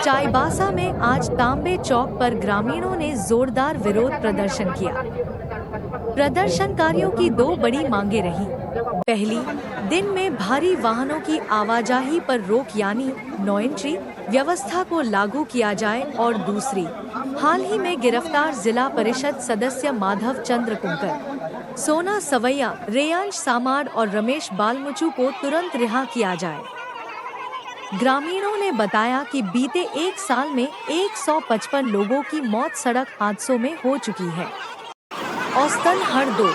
चाईबासा में आज तांबे चौक पर ग्रामीणों ने जोरदार विरोध प्रदर्शन किया। प्रदर्शनकारियों की दो बड़ी मांगे रही। पहली, दिन में भारी वाहनों की आवाजाही पर रोक यानी नो एंट्री व्यवस्था को लागू किया जाए और दूसरी, हाल ही में गिरफ्तार जिला परिषद सदस्य माधव चंद्र कुंकर, सोना सवैया, रेयांश सामाड और रमेश बालमुचू को तुरंत रिहा किया जाए। ग्रामीणों ने बताया कि बीते एक साल में 155 लोगों की मौत सड़क हादसों में हो चुकी है। औसतन हर 2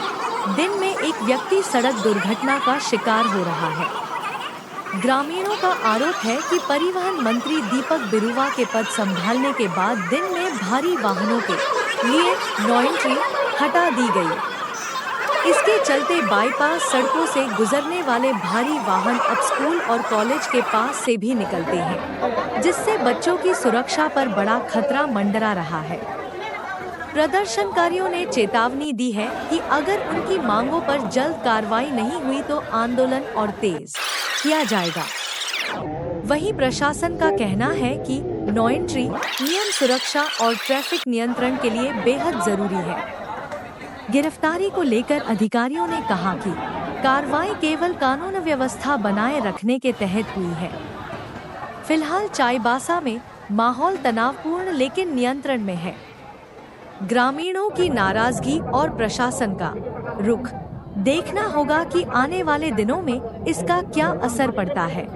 दिन में एक व्यक्ति सड़क दुर्घटना का शिकार हो रहा है। ग्रामीणों का आरोप है कि परिवहन मंत्री दीपक बिरुवा के पद संभालने के बाद दिन में भारी वाहनों के लिए नो एंट्री हटा दी गई। इसके चलते बाईपास सड़कों से गुजरने वाले भारी वाहन अब स्कूल और कॉलेज के पास से भी निकलते हैं, जिससे बच्चों की सुरक्षा पर बड़ा खतरा मंडरा रहा है। प्रदर्शनकारियों ने चेतावनी दी है कि अगर उनकी मांगों पर जल्द कार्रवाई नहीं हुई तो आंदोलन और तेज किया जाएगा। वहीं प्रशासन का कहना है कि नो एंट्री नियम सुरक्षा और ट्रैफिक नियंत्रण के लिए बेहद जरूरी है। गिरफ्तारी को लेकर अधिकारियों ने कहा कि कार्रवाई केवल कानून व्यवस्था बनाए रखने के तहत हुई है। फिलहाल चाईबासा में माहौल तनावपूर्ण लेकिन नियंत्रण में है। ग्रामीणों की नाराजगी और प्रशासन का रुख देखना होगा कि आने वाले दिनों में इसका क्या असर पड़ता है।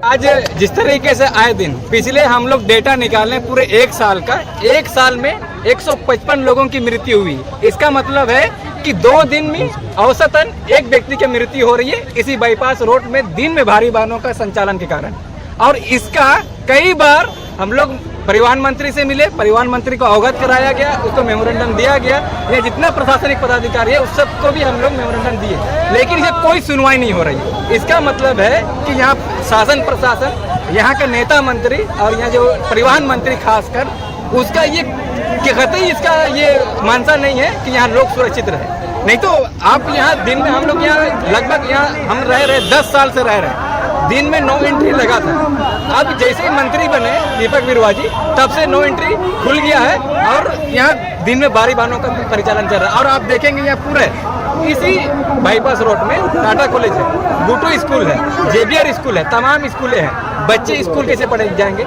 आज जिस तरीके से आए दिन पिछले हम लोग डेटा निकालें पूरे एक साल का, एक साल में 155 लोगों की मृत्यु हुई। इसका मतलब है कि 2 दिन में औसतन एक व्यक्ति की मृत्यु हो रही है इसी बाईपास रोड में दिन में भारी वाहनों का संचालन के कारण। और इसका कई बार हम लोग परिवहन मंत्री से मिले, परिवहन मंत्री को अवगत कराया गया, उसको मेमोरेंडम दिया गया, या जितना प्रशासनिक पदाधिकारी है उस सबको भी हम लोग मेमोरेंडम दिए, लेकिन ये कोई सुनवाई नहीं हो रही। इसका मतलब है कि यहाँ शासन प्रशासन, यहाँ का नेता मंत्री और यहाँ जो परिवहन मंत्री खासकर, उसका ये कतई इसका ये मानसा नहीं है कि यहाँ लोग सुरक्षित रहे। नहीं तो आप यहाँ दिन में हम लोग यहाँ लगभग यहाँ हम रह रहे 10 साल से रह रहे, दिन में नो एंट्री लगा था। अब जैसे ही मंत्री बने दीपक बिरुवा जी, तब से नो एंट्री खुल गया है और यहाँ दिन में भारी वाहनों का परिचालन चल रहा है। और आप देखेंगे यहाँ पूरे इसी बाईपास रोड में टाटा कॉलेज है, बूटू स्कूल है, जेबीआर स्कूल है, तमाम स्कूलें हैं। बच्चे स्कूल कैसे पढ़े जाएंगे?